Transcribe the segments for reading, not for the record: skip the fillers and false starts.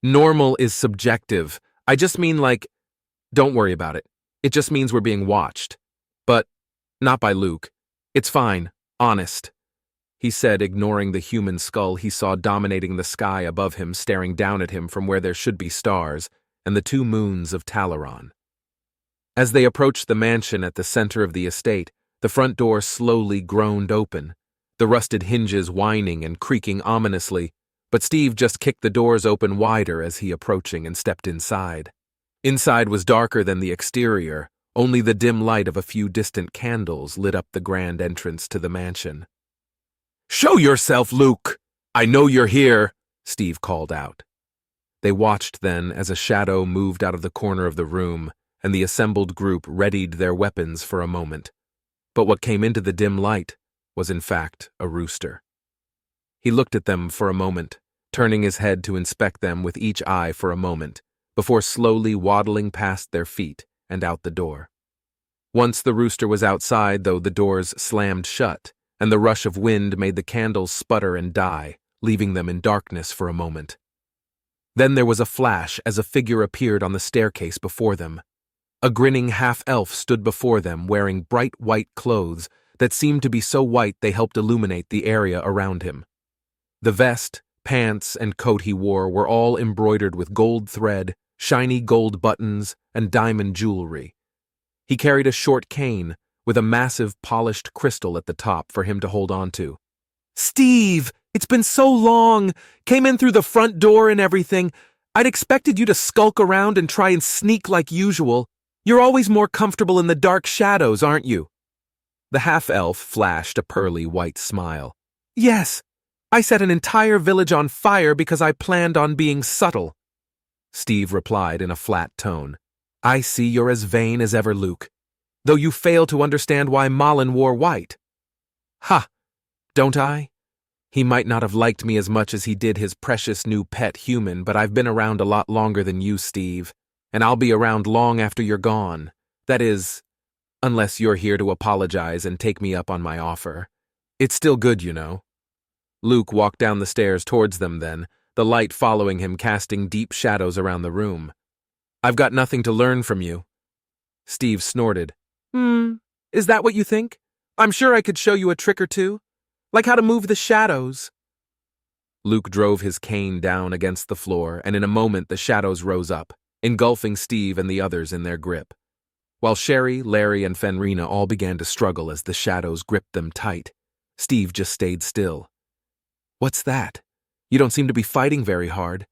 Normal is subjective. I just mean don't worry about it. It just means we're being watched. But not by Luke. It's fine, honest, he said, ignoring the human skull he saw dominating the sky above him, staring down at him from where there should be stars and the 2 moons of Talaron. As they approached the mansion at the center of the estate, the front door slowly groaned open, the rusted hinges whining and creaking ominously, but Steve just kicked the doors open wider as he approaching and stepped inside. Inside was darker than the exterior. Only the dim light of a few distant candles lit up the grand entrance to the mansion. "Show yourself, Luke! I know you're here," Steve called out. They watched then as a shadow moved out of the corner of the room, and the assembled group readied their weapons for a moment. But what came into the dim light was in fact a rooster. He looked at them for a moment, turning his head to inspect them with each eye for a moment, before slowly waddling past their feet and out the door. Once the rooster was outside, though, the doors slammed shut, and the rush of wind made the candles sputter and die, leaving them in darkness for a moment. Then there was a flash as a figure appeared on the staircase before them. A grinning half-elf stood before them, wearing bright white clothes that seemed to be so white they helped illuminate the area around him. The vest, pants, and coat he wore were all embroidered with gold thread, shiny gold buttons, and diamond jewelry. He carried a short cane with a massive polished crystal at the top for him to hold on to. "Steve, it's been so long! Came in through the front door and everything. I'd expected you to skulk around and try and sneak like usual. You're always more comfortable in the dark shadows, aren't you?" The half-elf flashed a pearly white smile. "Yes, I set an entire village on fire because I planned on being subtle," Steve replied in a flat tone. "I see you're as vain as ever, Luke, though you fail to understand why Malin wore white." "Ha, don't I? He might not have liked me as much as he did his precious new pet human, but I've been around a lot longer than you, Steve, and I'll be around long after you're gone. That is, unless you're here to apologize and take me up on my offer. It's still good, you know." Luke walked down the stairs towards them then, the light following him, casting deep shadows around the room. "I've got nothing to learn from you." Steve snorted. Is that what you think? I'm sure I could show you a trick or two, like how to move the shadows." Luke drove his cane down against the floor, and in a moment the shadows rose up, engulfing Steve and the others in their grip. While Sherry, Larry, and Fenrina all began to struggle as the shadows gripped them tight, Steve just stayed still. "What's that? You don't seem to be fighting very hard.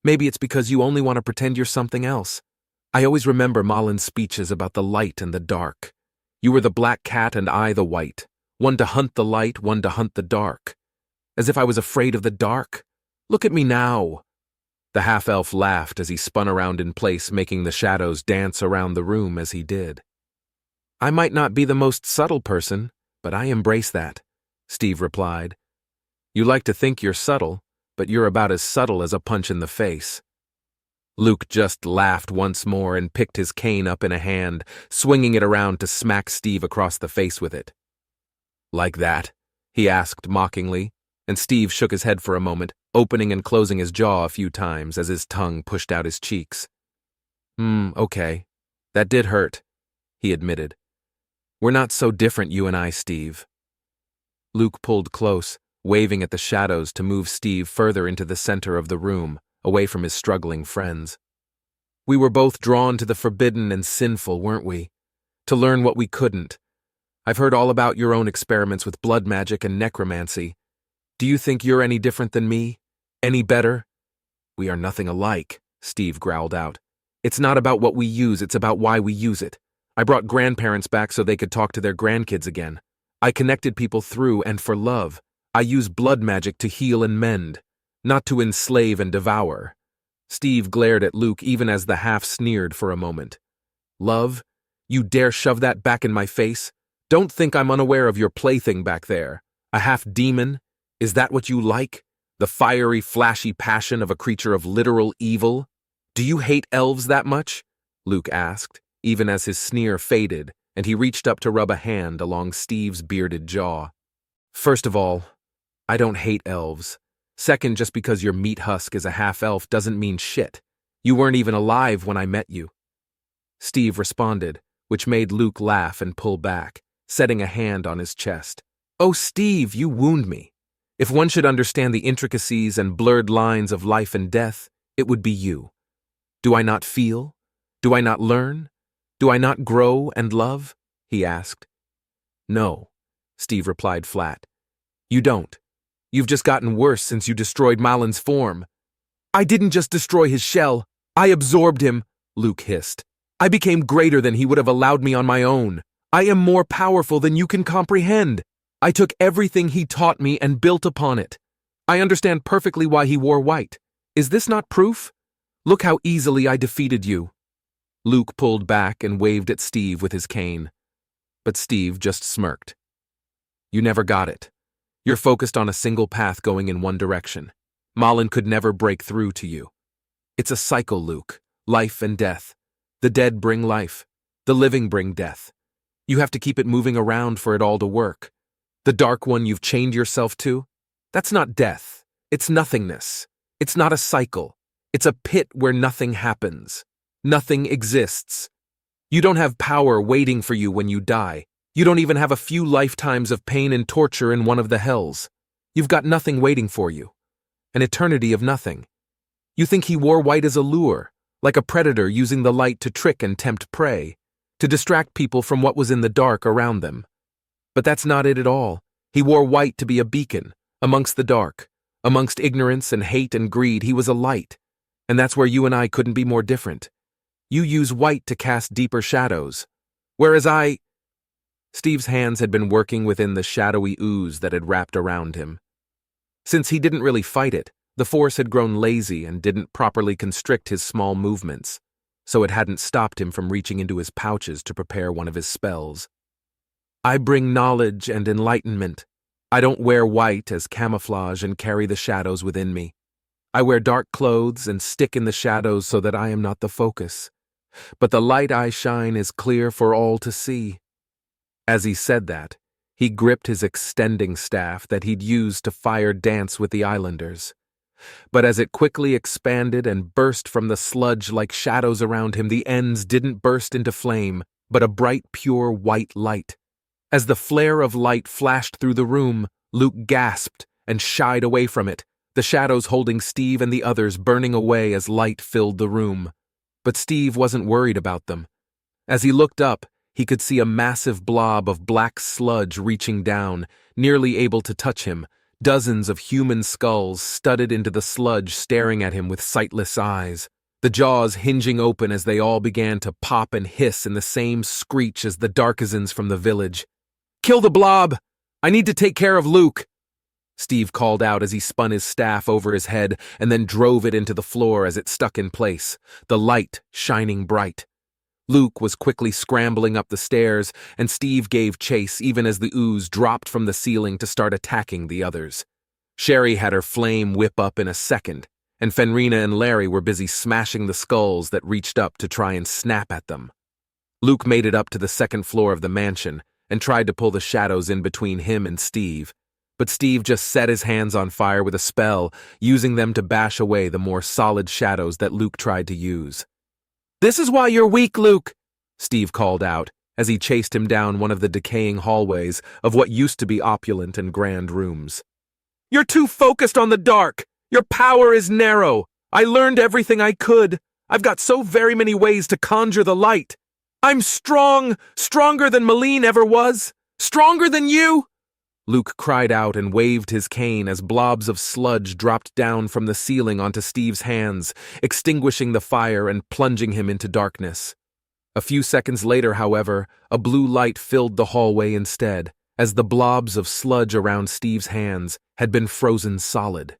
Maybe it's because you only want to pretend you're something else. I always remember Malin's speeches about the light and the dark. You were the black cat and I the white, one to hunt the light, one to hunt the dark. As if I was afraid of the dark. Look at me now." The half-elf laughed as he spun around in place, making the shadows dance around the room as he did. "I might not be the most subtle person, but I embrace that," Steve replied. "You like to think you're subtle, but you're about as subtle as a punch in the face." Luke just laughed once more and picked his cane up in a hand, swinging it around to smack Steve across the face with it. "Like that?" he asked mockingly, and Steve shook his head for a moment, opening and closing his jaw a few times as his tongue pushed out his cheeks. Okay. That did hurt," he admitted. "We're not so different, you and I, Steve." Luke pulled close, waving at the shadows to move Steve further into the center of the room, away from his struggling friends. "We were both drawn to the forbidden and sinful, weren't we? To learn what we couldn't. I've heard all about your own experiments with blood magic and necromancy. Do you think you're any different than me? Any better?" "We are nothing alike," Steve growled out. "It's not about what we use, it's about why we use it. I brought grandparents back so they could talk to their grandkids again. I connected people through and for love. I use blood magic to heal and mend, not to enslave and devour." Steve glared at Luke even as the half sneered for a moment. "Love? You dare shove that back in my face? Don't think I'm unaware of your plaything back there. A half-demon? Is that what you like? The fiery, flashy passion of a creature of literal evil? Do you hate elves that much?" Luke asked, even as his sneer faded, and he reached up to rub a hand along Steve's bearded jaw. "First of all, I don't hate elves. Second, just because your meat husk is a half-elf doesn't mean shit. You weren't even alive when I met you." Steve responded, which made Luke laugh and pull back, setting a hand on his chest. "Oh, Steve, you wound me. If one should understand the intricacies and blurred lines of life and death, it would be you. Do I not feel? Do I not learn? Do I not grow and love?" he asked. "No," Steve replied flat. "You don't. You've just gotten worse since you destroyed Malin's form." "I didn't just destroy his shell. I absorbed him," Luke hissed. "I became greater than he would have allowed me on my own. I am more powerful than you can comprehend. I took everything he taught me and built upon it. I understand perfectly why he wore white. Is this not proof? Look how easily I defeated you." Luke pulled back and waved at Steve with his cane. But Steve just smirked. "You never got it. You're focused on a single path going in one direction. Malin could never break through to you. It's a cycle, Luke. Life and death. The dead bring life. The living bring death. You have to keep it moving around for it all to work. The dark one you've chained yourself to? That's not death. It's nothingness. It's not a cycle. It's a pit where nothing happens. Nothing exists. You don't have power waiting for you when you die. You don't even have a few lifetimes of pain and torture in one of the hells. You've got nothing waiting for you. An eternity of nothing. You think he wore white as a lure, like a predator using the light to trick and tempt prey, to distract people from what was in the dark around them. But that's not it at all. He wore white to be a beacon, amongst the dark. Amongst ignorance and hate and greed, he was a light. And that's where you and I couldn't be more different. You use white to cast deeper shadows, whereas I... Steve's hands had been working within the shadowy ooze that had wrapped around him. Since he didn't really fight it, the force had grown lazy and didn't properly constrict his small movements, so it hadn't stopped him from reaching into his pouches to prepare one of his spells. I bring knowledge and enlightenment. I don't wear white as camouflage and carry the shadows within me. I wear dark clothes and stick in the shadows so that I am not the focus. But the light I shine is clear for all to see. As he said that, he gripped his extending staff that he'd used to fire dance with the islanders. But as it quickly expanded and burst from the sludge like shadows around him, the ends didn't burst into flame, but a bright, pure white light. As the flare of light flashed through the room, Luke gasped and shied away from it, the shadows holding Steve and the others burning away as light filled the room. But Steve wasn't worried about them. As he looked up, he could see a massive blob of black sludge reaching down, nearly able to touch him, dozens of human skulls studded into the sludge staring at him with sightless eyes, the jaws hinging open as they all began to pop and hiss in the same screech as the Darkizens from the village. "Kill the blob! I need to take care of Luke!" Steve called out as he spun his staff over his head and then drove it into the floor as it stuck in place, the light shining bright. Luke was quickly scrambling up the stairs, and Steve gave chase even as the ooze dropped from the ceiling to start attacking the others. Sherry had her flame whip up in a second, and Fenrina and Larry were busy smashing the skulls that reached up to try and snap at them. Luke made it up to the second floor of the mansion and tried to pull the shadows in between him and Steve, but Steve just set his hands on fire with a spell, using them to bash away the more solid shadows that Luke tried to use. "This is why you're weak, Luke," Steve called out as he chased him down one of the decaying hallways of what used to be opulent and grand rooms. "You're too focused on the dark. Your power is narrow. I learned everything I could. I've got so very many ways to conjure the light. I'm strong, stronger than Malin ever was. Stronger than you!" Luke cried out and waved his cane as blobs of sludge dropped down from the ceiling onto Steve's hands, extinguishing the fire and plunging him into darkness. A few seconds later, however, a blue light filled the hallway instead, as the blobs of sludge around Steve's hands had been frozen solid,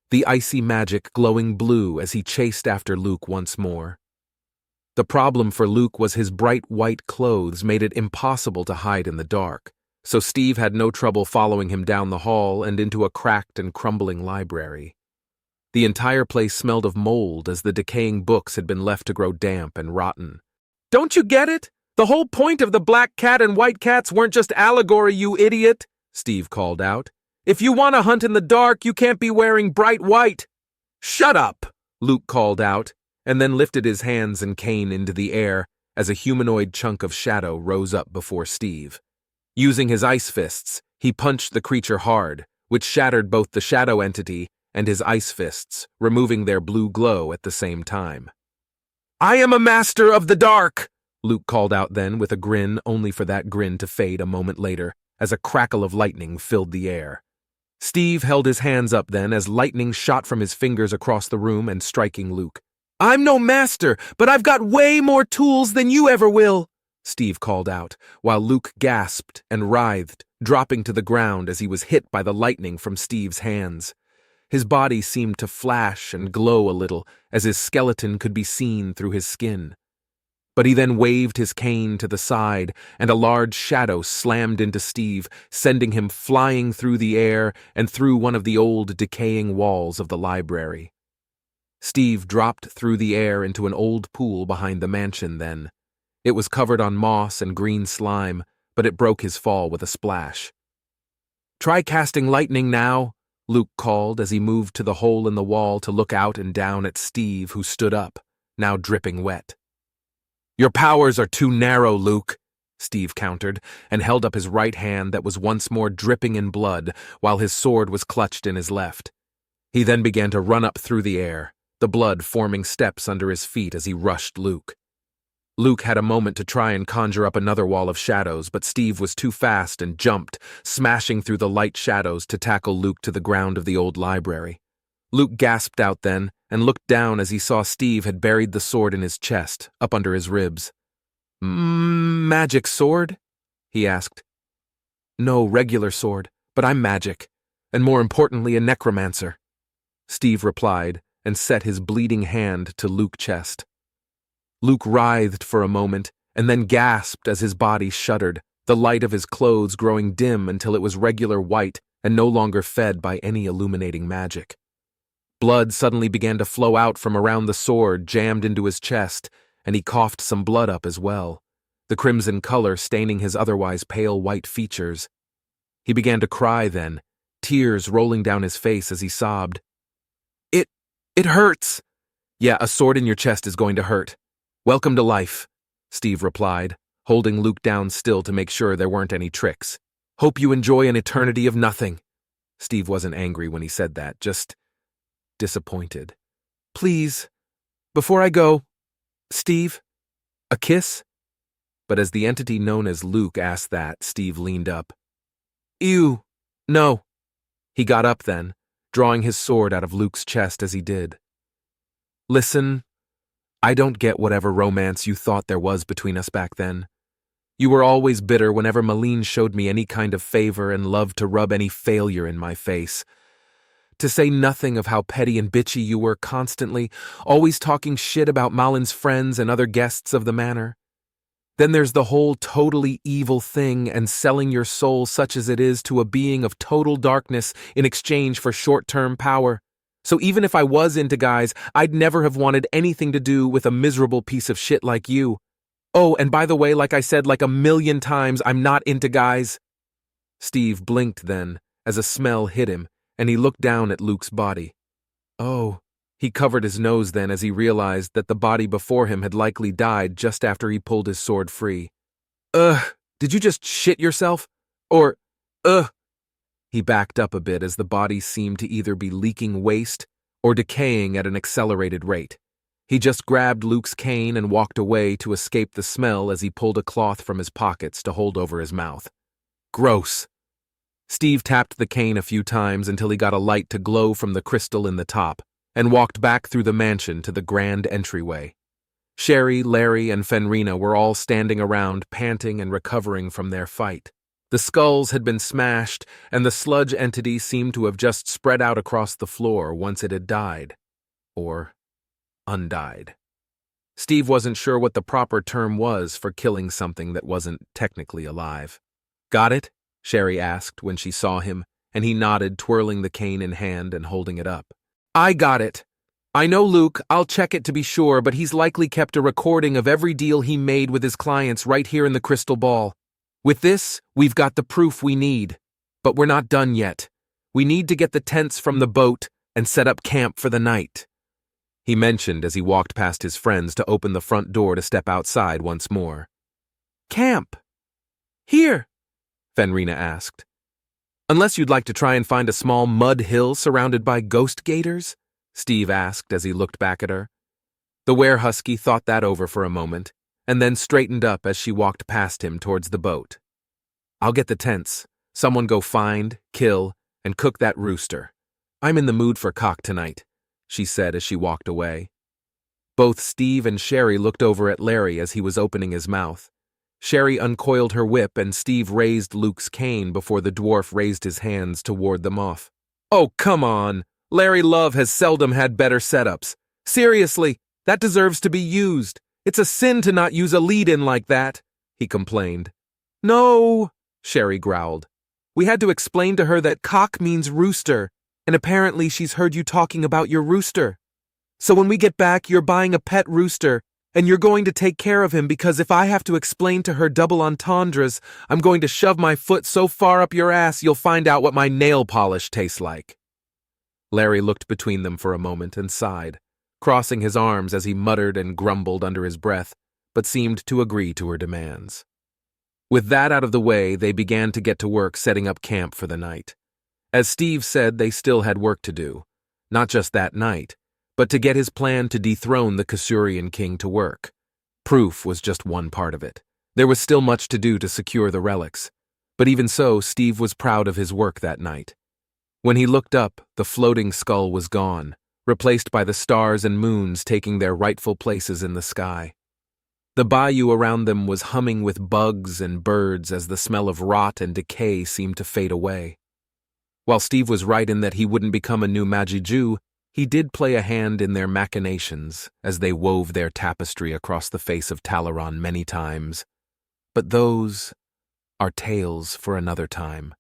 the icy magic glowing blue as he chased after Luke once more. The problem for Luke was his bright white clothes made it impossible to hide in the dark, so Steve had no trouble following him down the hall and into a cracked and crumbling library. The entire place smelled of mold as the decaying books had been left to grow damp and rotten. "Don't you get it? The whole point of the black cat and white cats weren't just allegory, you idiot," Steve called out. If you want to hunt in the dark, you can't be wearing bright white." "Shut up," Luke called out, and then lifted his hands and cane into the air as a humanoid chunk of shadow rose up before Steve. Using his ice fists, he punched the creature hard, which shattered both the shadow entity and his ice fists, removing their blue glow at the same time. "I am a master of the dark," Luke called out then with a grin, only for that grin to fade a moment later as a crackle of lightning filled the air. Steve held his hands up then as lightning shot from his fingers across the room and striking Luke. "I'm no master, but I've got way more tools than you ever will," Steve called out, while Luke gasped and writhed, dropping to the ground as he was hit by the lightning from Steve's hands. His body seemed to flash and glow a little as his skeleton could be seen through his skin. But he then waved his cane to the side, and a large shadow slammed into Steve, sending him flying through the air and through one of the old decaying walls of the library. Steve dropped through the air into an old pool behind the mansion then. It was covered on moss and green slime, but it broke his fall with a splash. "Try casting lightning now," Luke called as he moved to the hole in the wall to look out and down at Steve, who stood up, now dripping wet. "Your powers are too narrow, Luke," Steve countered, and held up his right hand that was once more dripping in blood while his sword was clutched in his left. He then began to run up through the air, the blood forming steps under his feet as he rushed Luke. Luke had a moment to try and conjure up another wall of shadows, but Steve was too fast and jumped, smashing through the light shadows to tackle Luke to the ground of the old library. Luke gasped out then and looked down as he saw Steve had buried the sword in his chest, up under his ribs. "Magic sword?" he asked. "No, regular sword, but I'm magic, and more importantly a necromancer," Steve replied and set his bleeding hand to Luke's chest. Luke writhed for a moment and then gasped as his body shuddered, the light of his clothes growing dim until it was regular white and no longer fed by any illuminating magic. Blood suddenly began to flow out from around the sword jammed into his chest, and he coughed some blood up as well, the crimson color staining his otherwise pale white features. He began to cry then, tears rolling down his face as he sobbed. It hurts." "Yeah, a sword in your chest is going to hurt. Welcome to life," Steve replied, holding Luke down still to make sure there weren't any tricks. "Hope you enjoy an eternity of nothing." Steve wasn't angry when he said that, just disappointed. "Please, before I go, Steve, a kiss?" But as the entity known as Luke asked that, Steve leaned up. "Ew, no." He got up then, drawing his sword out of Luke's chest as he did. "Listen, I don't get whatever romance you thought there was between us back then. You were always bitter whenever Malene showed me any kind of favor and loved to rub any failure in my face. To say nothing of how petty and bitchy you were constantly, always talking shit about Malin's friends and other guests of the manor. Then there's the whole totally evil thing and selling your soul such as it is to a being of total darkness in exchange for short-term power. So even if I was into guys, I'd never have wanted anything to do with a miserable piece of shit like you. Oh, and by the way, like I said like a million times, I'm not into guys." Steve blinked then, as a smell hit him, and he looked down at Luke's body. Oh. He covered his nose then as he realized that the body before him had likely died just after he pulled his sword free. Did you just shit yourself? Or, He backed up a bit as the body seemed to either be leaking waste or decaying at an accelerated rate. He just grabbed Luke's cane and walked away to escape the smell as he pulled a cloth from his pockets to hold over his mouth. Gross. Steve tapped the cane a few times until he got a light to glow from the crystal in the top, and walked back through the mansion to the grand entryway. Sherry, Larry, and Fenrina were all standing around, panting and recovering from their fight. The skulls had been smashed, and the sludge entity seemed to have just spread out across the floor once it had died. Or undied. Steve wasn't sure what the proper term was for killing something that wasn't technically alive. "Got it?" Sherry asked when she saw him, and he nodded, twirling the cane in hand and holding it up. "I got it. I know Luke, I'll check it to be sure, but he's likely kept a recording of every deal he made with his clients right here in the crystal ball. With this, we've got the proof we need. But we're not done yet. We need to get the tents from the boat and set up camp for the night," he mentioned as he walked past his friends to open the front door to step outside once more. "Camp? Here?" Fenrina asked. "Unless you'd like to try and find a small mud hill surrounded by ghost gators?" Steve asked as he looked back at her. The werehusky thought that over for a moment, and then straightened up as she walked past him towards the boat. "I'll get the tents. Someone go find, kill, and cook that rooster. I'm in the mood for cock tonight," she said as she walked away. Both Steve and Sherry looked over at Larry as he was opening his mouth. Sherry uncoiled her whip and Steve raised Luke's cane before the dwarf raised his hands to ward them off. "Oh, come on! Larry Love has seldom had better setups. Seriously, that deserves to be used. It's a sin to not use a lead-in like that," he complained. "No," Sherry growled. "We had to explain to her that cock means rooster, and apparently she's heard you talking about your rooster. So when we get back, you're buying a pet rooster, and you're going to take care of him because if I have to explain to her double entendres, I'm going to shove my foot so far up your ass you'll find out what my nail polish tastes like." Larry looked between them for a moment and sighed, crossing his arms as he muttered and grumbled under his breath, but seemed to agree to her demands. With that out of the way, they began to get to work setting up camp for the night. As Steve said, they still had work to do, not just that night, but to get his plan to dethrone the Kasurian king to work. Proof was just one part of it. There was still much to do to secure the relics, but even so, Steve was proud of his work that night. When he looked up, the floating skull was gone, replaced by the stars and moons taking their rightful places in the sky. The bayou around them was humming with bugs and birds as the smell of rot and decay seemed to fade away. While Steve was right in that he wouldn't become a new Magi-Jew, he did play a hand in their machinations as they wove their tapestry across the face of Talaron many times. But those are tales for another time.